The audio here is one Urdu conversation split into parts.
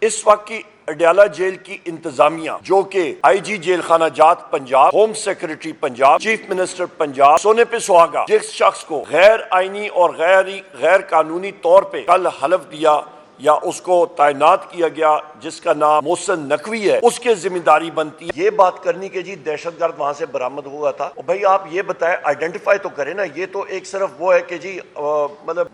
اس وقت کی اڈیالہ جیل کی انتظامیہ جو کہ آئی جی جیل خانہ جات Punjab, home secretary Punjab, chief minister Punjab سونے پہ سہاگا جس شخص کو غیر آئینی اور غیر قانونی طور پہ کل حلف دیا یا اس کو تعینات کیا گیا جس کا نام محسن نقوی ہے، اس کے ذمہ داری بنتی ہے یہ بات کرنی کہ جی دہشت گرد وہاں سے برآمد ہوا تھا۔ بھائی آپ یہ بتائیں، آئیڈینٹیفائی تو کریں نا، یہ تو ایک صرف وہ ہے کہ جی مطلب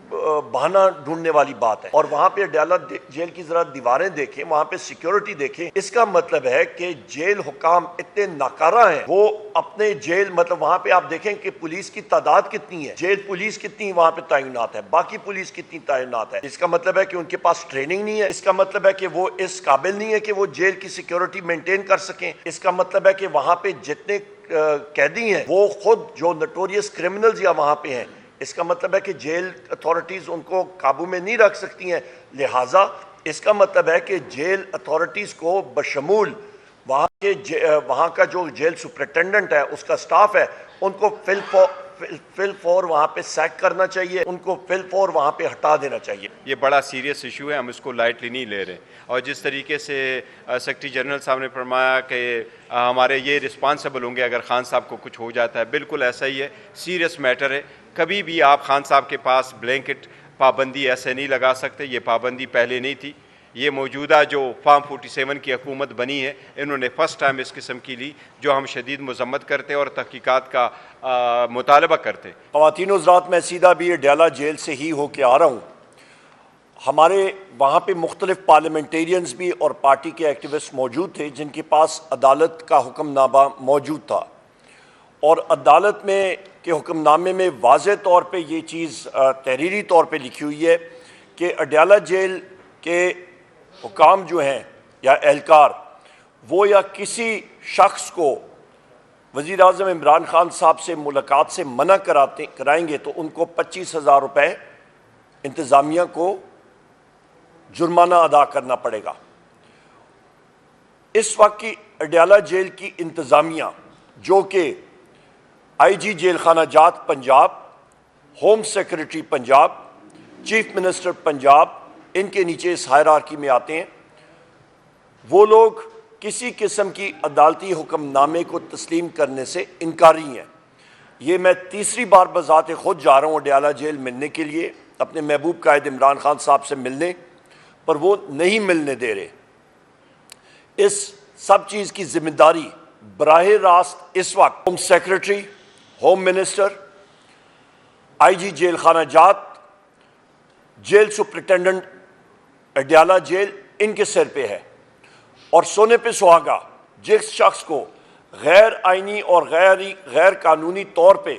بہانہ ڈھونڈنے والی بات ہے۔ اور وہاں پہ اڈیالہ جیل کی ذرا دیواریں دیکھیں، وہاں پہ سیکیورٹی دیکھیں، اس کا مطلب ہے کہ جیل حکام اتنے ناکارہ ہیں، وہ اپنے جیل مطلب وہاں پہ آپ دیکھیں کہ پولیس کی تعداد کتنی ہے، جیل پولیس کتنی وہاں پہ تعینات ہے، باقی پولیس کتنی تعینات ہے۔ اس کا مطلب ہے کہ ان کے پاس ٹریننگ نہیں ہے، اس کا مطلب ہے کہ وہ اس قابل نہیں ہے کہ وہ جیل کی سیکیورٹی مینٹین کر سکیں، اس کا مطلب ہے کہ وہاں پہ جتنے قیدی ہیں وہ خود جو نوٹوریس کرمنلز یا وہاں پہ ہیں، اس کا مطلب ہے کہ جیل اتھارٹیز ان کو قابو میں نہیں رکھ سکتی ہیں۔ لہٰذا اس کا مطلب ہے کہ جیل اتھارٹیز کو بشمول وہاں کا جو جیل سپرنٹینڈنٹ ہے، اس کا سٹاف ہے، ان کو فل فور وہاں پہ سیک کرنا چاہیے، ان کو فل فور وہاں پہ ہٹا دینا چاہیے۔ یہ بڑا سیریس ایشو ہے، ہم اس کو لائٹلی نہیں لے رہے، اور جس طریقے سے سیکرٹری جنرل صاحب نے فرمایا کہ ہمارے یہ رسپانسبل ہوں گے اگر خان صاحب کو کچھ ہو جاتا ہے، بالکل ایسا ہی ہے، سیریس میٹر ہے۔ کبھی بھی آپ خان صاحب کے پاس بلینکٹ پابندی ایسے نہیں لگا سکتے، یہ پابندی پہلے نہیں تھی۔ یہ موجودہ جو فارم 47 کی حکومت بنی ہے، انہوں نے فرسٹ ٹائم اس قسم کی لی، جو ہم شدید مذمت کرتے اور تحقیقات کا مطالبہ کرتے۔ خواتین و حضرات، میں سیدھا بھی اڈیالہ جیل سے ہی ہو کے آ رہا ہوں۔ ہمارے وہاں پہ مختلف پارلیمنٹیرینز بھی اور پارٹی کے ایکٹیوسٹ موجود تھے جن کے پاس عدالت کا حکم نامہ موجود تھا، اور عدالت میں کے حکم نامے میں واضح طور پہ یہ چیز تحریری طور پہ لکھی ہوئی ہے کہ اڈیالہ جیل کے حکام جو ہیں یا اہلکار، وہ یا کسی شخص کو وزیر اعظم عمران خان صاحب سے ملاقات سے منع کرائیں گے تو ان کو 25,000 روپے انتظامیہ کو جرمانہ ادا کرنا پڑے گا۔ اس وقت کی اڈیالہ جیل کی انتظامیہ جو کہ آئی جی جیل خانہ جات Punjab, home secretary Punjab, chief minister Punjab, ان کے نیچے اس ہائرارکی میں آتے ہیں، وہ لوگ کسی قسم کی عدالتی حکم نامے کو تسلیم کرنے سے انکاری ہیں۔ یہ میں تیسری بار بذات خود جا رہا ہوں اڈیالہ جیل ملنے کے لیے، اپنے محبوب قائد عمران خان صاحب سے ملنے، پر وہ نہیں ملنے دے رہے۔ اس سب چیز کی ذمہ داری براہ راست اس وقت ہوم سیکرٹری، ہوم منسٹر، آئی جی جیل خانہ جات، جیل سپرنٹینڈنٹ اڈیالہ جیل، ان کے سر پہ ہے۔ اور سونے پہ سہاگا جس شخص کو غیر آئینی اور غیر قانونی طور پہ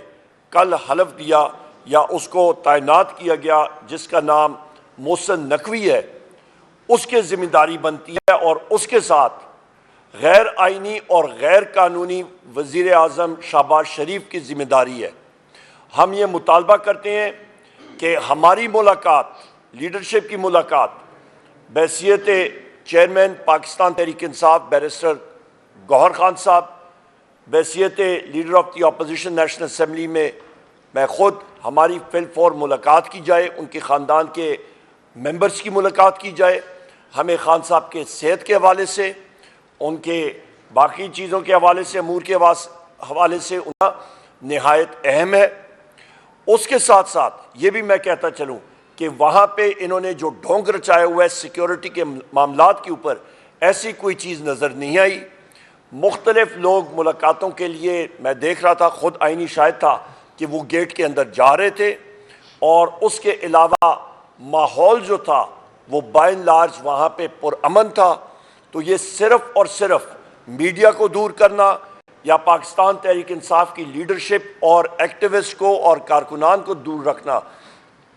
کل حلف دیا یا اس کو تعینات کیا گیا جس کا نام محسن نقوی ہے، اس کے ذمہ داری بنتی ہے، اور اس کے ساتھ غیر آئینی اور غیر قانونی وزیر اعظم شہباز شریف کی ذمہ داری ہے۔ ہم یہ مطالبہ کرتے ہیں کہ ہماری ملاقات، لیڈرشپ کی ملاقات بحیثیت چیئرمین پاکستان تحریک انصاف بیرسٹر گوہر خان صاحب، بحیثیت leader of the opposition national assembly میں خود، ہماری فل فور ملاقات کی جائے، ان کے خاندان کے ممبرز کی ملاقات کی جائے۔ ہمیں خان صاحب کے صحت کے حوالے سے، ان کے باقی چیزوں کے حوالے سے، امور کے حوالے سے ان نہایت اہم ہے۔ اس کے ساتھ ساتھ یہ بھی میں کہتا چلوں کہ وہاں پہ انہوں نے جو ڈھونگ رچایا ہوا ہے سیکیورٹی کے معاملات کے اوپر، ایسی کوئی چیز نظر نہیں آئی۔ مختلف لوگ ملاقاتوں کے لیے، میں دیکھ رہا تھا، خود آئینی شاہد تھا کہ وہ گیٹ کے اندر جا رہے تھے، اور اس کے علاوہ ماحول جو تھا وہ بائی اینڈ لارج وہاں پہ پرامن تھا۔ تو یہ صرف اور صرف میڈیا کو دور کرنا یا پاکستان تحریک انصاف کی لیڈرشپ اور ایکٹیوسٹ کو اور کارکنان کو دور رکھنا،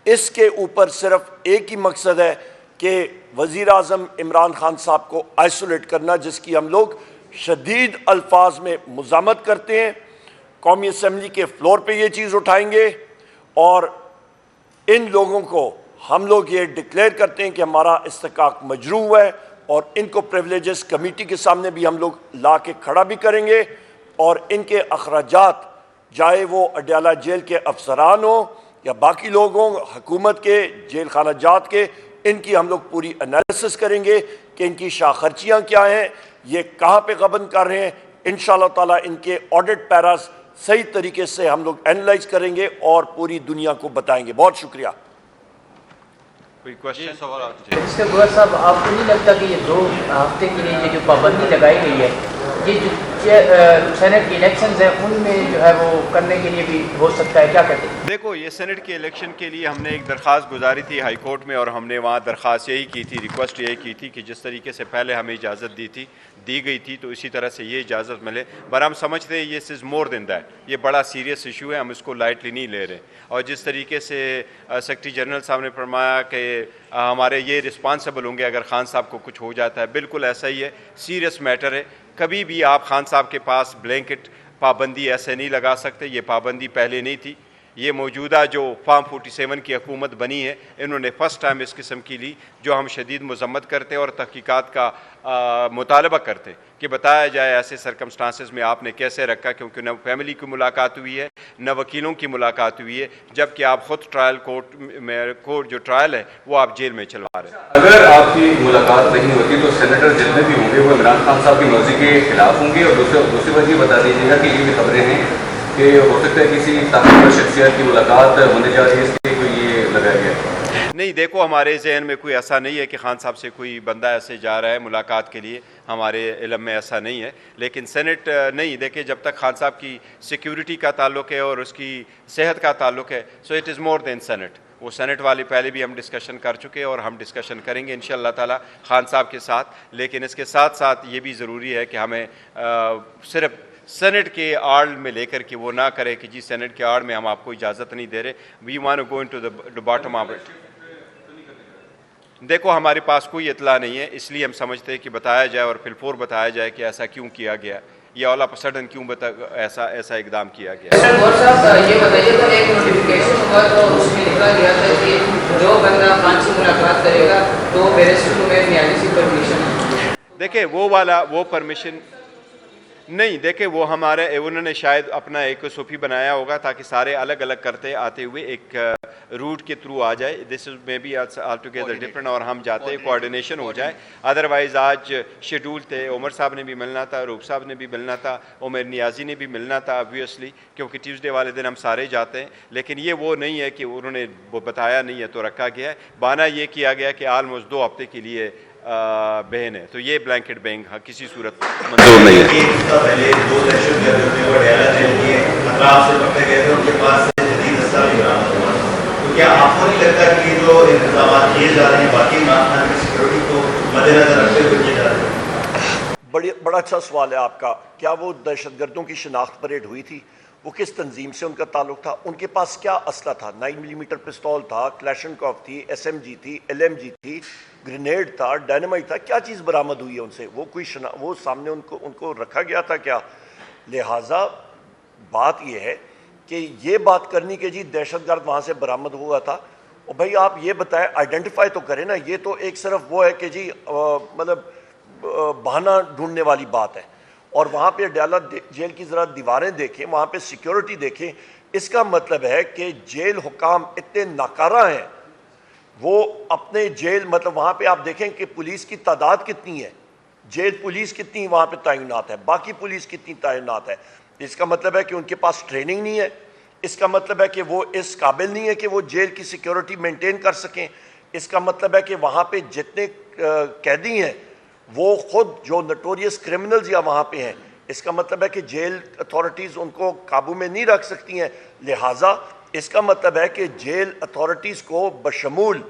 اس کے اوپر صرف ایک ہی مقصد ہے کہ وزیر اعظم عمران خان صاحب کو آئسولیٹ کرنا، جس کی ہم لوگ شدید الفاظ میں مذمت کرتے ہیں۔ قومی اسمبلی کے فلور پہ یہ چیز اٹھائیں گے، اور ان لوگوں کو ہم لوگ یہ ڈکلیئر کرتے ہیں کہ ہمارا استحقاق مجروح ہے، اور ان کو پریولیجز کمیٹی کے سامنے بھی ہم لوگ لا کے کھڑا بھی کریں گے، اور ان کے اخراجات، چاہے وہ اڈیالہ جیل کے افسران ہوں یا باقی لوگ ہوں، حکومت کے، جیل خانہ جات کے، ان کی ہم لوگ پوری انالیسس کریں گے کہ ان کی شاہ خرچیاں کیا ہیں, یہ کہاں پہ غبن کر رہے ہیں. انشاءاللہ تعالیٰ ان کے آڈٹ پیراز صحیح طریقے سے ہم لوگ اینالائز کریں گے اور پوری دنیا کو بتائیں گے. بہت شکریہ. کوئی کوشچن؟ اس کے گوہر صاحب آپ کو نہیں لگتا کہ یہ 2 ہفتے کے لیے یہ جو پابندی لگائی گئی ہے یہ جو سینٹ کی الیکشنز ہیں ان میں جو ہے وہ کرنے کے لیے بھی ہو سکتا ہے, کیا کہتے ہیں؟ دیکھو یہ سینٹ کے الیکشن کے لیے ہم نے ایک درخواست گزاری تھی ہائی کورٹ میں, اور ہم نے وہاں درخواست یہی کی تھی, ریکویسٹ یہی کی تھی کہ جس طریقے سے پہلے ہمیں اجازت دی گئی تھی تو اسی طرح سے یہ اجازت ملے. پر ہم سمجھتے ہیں یہ از مور دین دیٹ, یہ بڑا سیریس ایشو ہے, ہم اس کو لائٹلی نہیں لے رہے. اور جس طریقے سے سیکرٹری جنرل صاحب نے فرمایا کہ ہمارے یہ رسپانسبل ہوں گے اگر خان صاحب کو کچھ ہو جاتا ہے, بالکل ایسا ہی ہے, سیریس میٹر ہے. کبھی بھی آپ خان صاحب کے پاس بلینکٹ پابندی ایسے نہیں لگا سکتے. یہ پابندی پہلے نہیں تھی, یہ موجودہ جو فارم 47 کی حکومت بنی ہے انہوں نے فرسٹ ٹائم اس قسم کی لی, جو ہم شدید مذمت کرتے اور تحقیقات کا مطالبہ کرتے کہ بتایا جائے ایسے سرکمسٹانسز میں آپ نے کیسے رکھا, کیونکہ نہ فیملی کی ملاقات ہوئی ہے نہ وکیلوں کی ملاقات ہوئی ہے, جبکہ آپ خود ٹرائل کورٹ جو ٹرائل ہے وہ آپ جیل میں چلوا رہے ہیں. اگر آپ کی ملاقات نہیں ہوتی تو سینیٹر جتنے بھی ہوں گے وہ عمران خان صاحب کی مرضی کے خلاف ہوں گے. اور دوسری بات یہ بتا دیجیے گا کہ یہ بھی خبریں ہیں کہ ہو سکتا ہے کسی طاقتور شخصیت کی ملاقات ہونے جا رہی ہے, اس لیے کوئی یہ لگایا گیا ہے. نہیں, دیکھو ہمارے ذہن میں کوئی ایسا نہیں ہے کہ خان صاحب سے کوئی بندہ ایسے جا رہا ہے ملاقات کے لیے, ہمارے علم میں ایسا نہیں ہے. لیکن سینٹ نہیں, دیکھیں جب تک خان صاحب کی سیکیورٹی کا تعلق ہے اور اس کی صحت کا تعلق ہے, so it is more than cent. وہ سینٹ والی پہلے بھی ہم ڈسکشن کر چکے اور ہم ڈسکشن کریں گے انشاءاللہ تعالی خان صاحب کے ساتھ. لیکن اس کے ساتھ ساتھ یہ بھی ضروری ہے کہ ہمیں صرف سینٹ کے آڑ میں لے کر کے وہ نہ کرے کہ جی سینٹ کے آڑ میں ہم آپ کو اجازت نہیں دے رہے. We want to go into the bottom of it. دیکھو ہمارے پاس کوئی اطلاع نہیں ہے, اس لیے ہم سمجھتے ہیں کہ بتایا جائے اور فل فور بتایا جائے کہ ایسا کیوں کیا گیا, یہ آل آف سڈن کیوں ایسا اقدام کیا گیا. سر گور صاحب یہ بتائیے تو ایک نوٹیفیکیشن ہوا تو اس میں لکھا گیا تھا کہ جو بندہ خان سے ملاقات کرے گا تو بیرسٹر کو میں نیازی سے پرمیشن. دیکھیں وہ پرمیشن نہیں, دیکھیں وہ ہمارے انہوں نے شاید اپنا ایک صوفی بنایا ہوگا تاکہ سارے الگ الگ کرتے آتے ہوئے ایک روٹ کے تھرو آ جائے. This is may be all together different, اور ہم جاتے ہیں کوآرڈینیشن ہو جائے. ادروائز آج شیڈول تھے, عمر صاحب نے بھی ملنا تھا, روپ صاحب نے بھی ملنا تھا, عمر نیازی نے بھی ملنا تھا آبویسلی, کیونکہ ٹیوزڈے والے دن ہم سارے جاتے ہیں. لیکن یہ وہ نہیں ہے کہ انہوں نے وہ بتایا نہیں ہے تو رکھا گیا ہے. بہانہ یہ کیا گیا کہ آلموسٹ 2 ہفتے کے لیے بہن ہے, تو یہ بلینکٹ بینگ کسی صورت منظور نہیں ہے. پہلے 2 دہشت گردوں نے وہ ڈیالہ جیل کے اطراف سے پکڑے گئے تھے, ان کے پاس سے جدید اسلحہ بھی برآمد ہوا. تو کیا آپ کو نہیں لگتا کہ یہ جو انتظامات کیے جا رہے ہیں باقی عمران خان کی سیکورٹی کو مد نظر رکھتے ہوئے کیے جا رہے ہیں؟ بڑا اچھا سوال ہے آپ کا. کیا وہ دہشت گردوں کی شناخت پریڈ ہوئی تھی؟ وہ کس تنظیم سے ان کا تعلق تھا؟ ان کے پاس کیا اسلحہ تھا؟ 9 ملی میٹر پستول تھا, کلیشنکوف تھی, SMG تھی, LMG تھی, گرینیڈ تھا, ڈائنامائٹ تھا, کیا چیز برآمد ہوئی ہے ان سے؟ وہ سامنے ان کو رکھا گیا تھا کیا؟ لہٰذا بات یہ ہے کہ یہ بات کرنی کہ جی دہشت گرد وہاں سے برآمد ہوا تھا, اور بھائی آپ یہ بتائیں, آئیڈینٹیفائی تو کریں نا. یہ تو ایک صرف وہ ہے کہ جی مطلب بہانہ ڈھونڈنے والی بات ہے. اور وہاں پہ ڈیالہ جیل کی ذرا دیواریں دیکھیں, وہاں پہ سیکیورٹی دیکھیں. اس کا مطلب ہے کہ جیل حکام اتنے ناکارہ ہیں, وہ اپنے جیل مطلب وہاں پہ آپ دیکھیں کہ پولیس کی تعداد کتنی ہے, جیل پولیس کتنی وہاں پہ تعینات ہے, باقی پولیس کتنی تعینات ہے. اس کا مطلب ہے کہ ان کے پاس ٹریننگ نہیں ہے. اس کا مطلب ہے کہ وہ اس قابل نہیں ہے کہ وہ جیل کی سیکیورٹی مینٹین کر سکیں. اس کا مطلب ہے کہ وہاں پہ جتنے قیدی ہیں وہ خود جو نٹوریس کرمنلز یا وہاں پہ ہیں, اس کا مطلب ہے کہ جیل اتھارٹیز ان کو قابو میں نہیں رکھ سکتی ہیں. لہٰذا اس کا مطلب ہے کہ جیل اتھارٹیز کو بشمول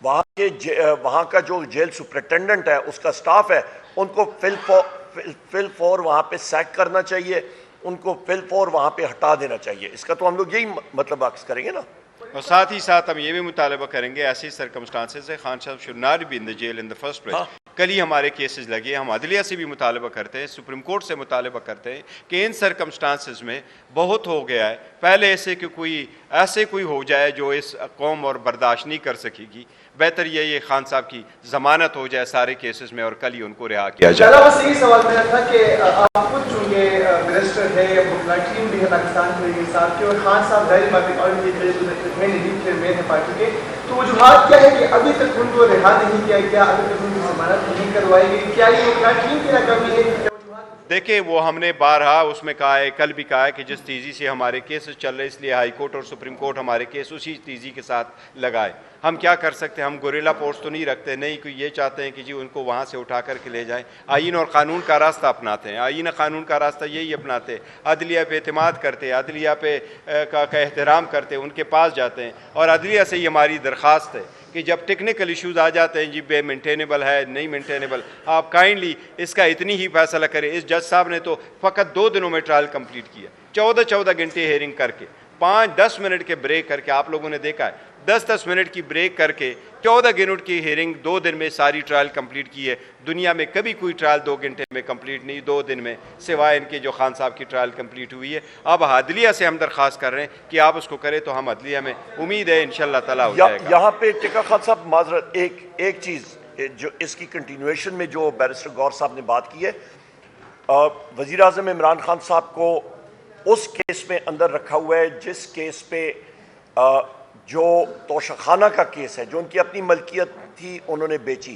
وہاں کا جو جیل سپرنٹینڈنٹ ہے, اس کا سٹاف ہے, ان کو فل فور وہاں پہ سیک کرنا چاہیے, ان کو فل فور وہاں پہ ہٹا دینا چاہیے. اس کا تو ہم لوگ یہی مطلب عکس کریں گے نا. اور ساتھ ہی ساتھ ہم یہ بھی مطالبہ کریں گے ایسی سرکمسٹانسز ہے خان صاحب should not be in the jail in the first place. کل ہی ہمارے کیسز لگے, ہم عدلیہ سے بھی مطالبہ کرتے ہیں, سپریم کورٹ سے مطالبہ کرتے ہیں کہ ان سرکمسٹانسز میں بہت ہو گیا ہے. پہلے ایسے کہ کوئی ہو جائے جو اس قوم اور برداشت نہیں کر سکے گی, بہتر یہ خان صاحب کی ضمانت ہو جائے سارے کیسز میں اور کل ہی ان کو رہا کیا جائے. بس یہی سوال میرا تھا کہ آپ خود جو یہ منسٹر ہے یا ٹیم بھی ہے پاکستان کے ساتھ کے, اور خان صاحب ظاہر بات ہے اور یہ مین ہے پارٹی کے, تو تو وجوہات کیا ہے کہ ابھی تک ان کو رہا نہیں کیا گیا, ابھی تک ان کی ضمانت نہیں کروائی گئی؟ کیا یہ مخالفین کی ناکامی ہے؟ دیکھیں وہ ہم نے بارہا اس میں کہا ہے, کل بھی کہا ہے کہ جس تیزی سے ہمارے کیسز چل رہے اس لیے ہائی کورٹ اور سپریم کورٹ ہمارے کیس اسی تیزی کے ساتھ لگائے. ہم کیا کر سکتے ہیں, ہم گوریلا فورس تو نہیں رکھتے, نہیں کوئی یہ چاہتے ہیں کہ جی ان کو وہاں سے اٹھا کر کے لے جائیں. آئین اور قانون کا راستہ اپناتے ہیں, آئین قانون کا راستہ یہی اپناتے, عدلیہ پہ اعتماد کرتے, عدلیہ پہ کا احترام کرتے, ان کے پاس جاتے ہیں. اور عدلیہ سے ہی ہماری درخواست ہے کہ جب ٹیکنیکل ایشوز آ جاتے ہیں, جی بے مینٹینیبل ہے نہیں مینٹینیبل, آپ کائنڈلی اس کا اتنی ہی فیصلہ کریں. اس جج صاحب نے تو فقط 2 دنوں میں ٹرائل کمپلیٹ کیا, 14 گھنٹے ہیئرنگ کر کے, 5-10 منٹ کے بریک کر کے, آپ لوگوں نے دیکھا ہے 10 منٹ کی بریک کر کے 14 منٹ کی ہیئرنگ 2 دن میں ساری ٹرائل کمپلیٹ کی ہے. دنیا میں کبھی کوئی ٹرائل 2 گھنٹے میں کمپلیٹ نہیں, 2 دن میں, سوائے ان کے جو خان صاحب کی ٹرائل کمپلیٹ ہوئی ہے. اب عدلیہ سے ہم درخواست کر رہے ہیں کہ آپ اس کو کریں, تو ہم عدلیہ میں امید ہے انشاءاللہ تعالیٰ ہو جائے گا. یہاں پہ ٹکا خان صاحب معذرت, ایک چیز جو اس کی کنٹینویشن میں جو بیرسٹر غور صاحب نے بات کی ہے, وزیر اعظم عمران خان صاحب کو اس کیس میں اندر رکھا ہوا ہے جس کیس پہ جو توشہ خانہ کا کیس ہے, جو ان کی اپنی ملکیت تھی انہوں نے بیچی.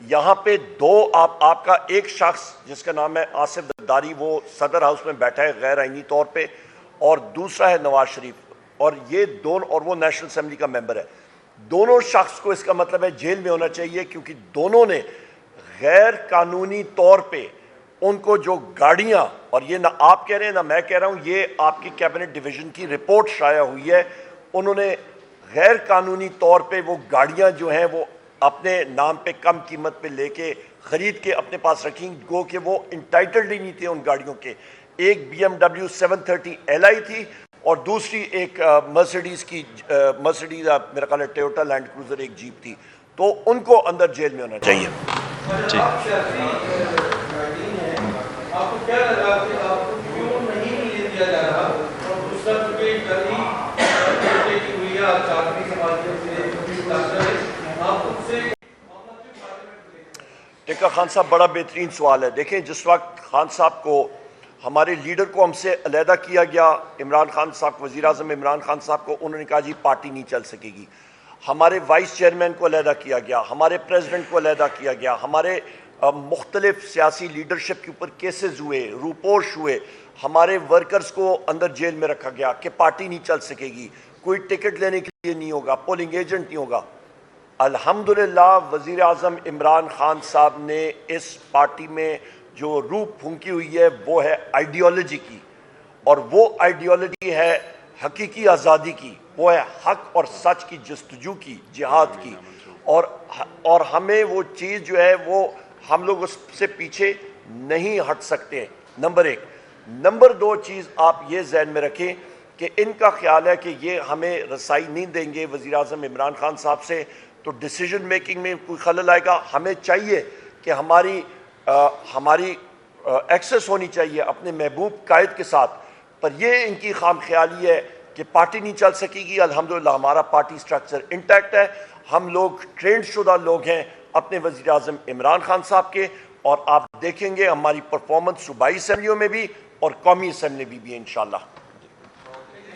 یہاں پہ 2 آپ کا ایک شخص جس کا نام ہے آصف درداری, وہ صدر ہاؤس میں بیٹھا ہے غیر آئینی طور پہ, اور دوسرا ہے نواز شریف, اور یہ دونوں, اور وہ نیشنل اسمبلی کا ممبر ہے. دونوں شخص کو اس کا مطلب ہے جیل میں ہونا چاہیے, کیونکہ دونوں نے غیر قانونی طور پہ ان کو جو گاڑیاں, اور یہ نہ آپ کہہ رہے ہیں نہ میں کہہ رہا ہوں, یہ آپ کی کیبنٹ ڈویژن کی رپورٹ شائع ہوئی ہے, انہوں نے غیر قانونی طور پہ وہ گاڑیاں جو ہیں وہ اپنے نام پہ کم قیمت پہ لے کے خرید کے اپنے پاس رکھیں, گو کہ وہ انٹائٹلڈ ہی نہیں تھے ان گاڑیوں کے. ایک BMW 730 LI تھی, اور دوسری ایک مرسیڈیز میرا خیال ہے ٹویوٹا لینڈ کروزر ایک جیپ تھی. تو ان کو اندر جیل میں ہونا چاہیے. آپ کو کیا لگا کہ آپ کو کیوں نہیں لے دیا جا رہا, اور دوسرا چونکہ گلی کی ہوئی ہے, آپ چاہتی سماج سے آپ خود سے ٹکا خان صاحب بڑا بہترین سوال ہے. دیکھیں جس وقت خان صاحب کو, ہمارے لیڈر کو ہم سے علیحدہ کیا گیا, عمران خان صاحب, وزیر اعظم عمران خان صاحب کو, انہوں نے کہا جی پارٹی نہیں چل سکے گی. ہمارے وائس چیئرمین کو علیحدہ کیا گیا, ہمارے پریزیڈنٹ کو علیحدہ کیا گیا, ہمارے مختلف سیاسی لیڈرشپ کے اوپر کیسز ہوئے, روپوش ہوئے, ہمارے ورکرز کو اندر جیل میں رکھا گیا کہ پارٹی نہیں چل سکے گی, کوئی ٹکٹ لینے کے لیے نہیں ہوگا, پولنگ ایجنٹ نہیں ہوگا. الحمدللہ وزیر اعظم عمران خان صاحب نے اس پارٹی میں جو روح پھونکی ہوئی ہے وہ ہے آئیڈیالوجی کی, اور وہ آئیڈیالوجی ہے حقیقی آزادی کی, وہ ہے حق اور سچ کی جستجو کی, جہاد کی. اور ہمیں وہ چیز جو ہے وہ ہم لوگ اس سے پیچھے نہیں ہٹ سکتے. نمبر 1. نمبر 2 چیز آپ یہ ذہن میں رکھیں کہ ان کا خیال ہے کہ یہ ہمیں رسائی نہیں دیں گے وزیر اعظم عمران خان صاحب سے, تو ڈیسیجن میکنگ میں کوئی خلل آئے گا. ہمیں چاہیے کہ ہماری ایکسس ہونی چاہیے اپنے محبوب قائد کے ساتھ, پر یہ ان کی خام خیالی ہے کہ پارٹی نہیں چل سکے گی. الحمدللہ ہمارا پارٹی سٹرکچر انٹیکٹ ہے, ہم لوگ ٹرینڈ شدہ لوگ ہیں اپنے وزیر اعظم عمران خان صاحب کے, اور آپ دیکھیں گے ہماری پرفارمنس صوبائی اسمبلیوں میں بھی اور قومی اسمبلی میں بھی انشاءاللہ.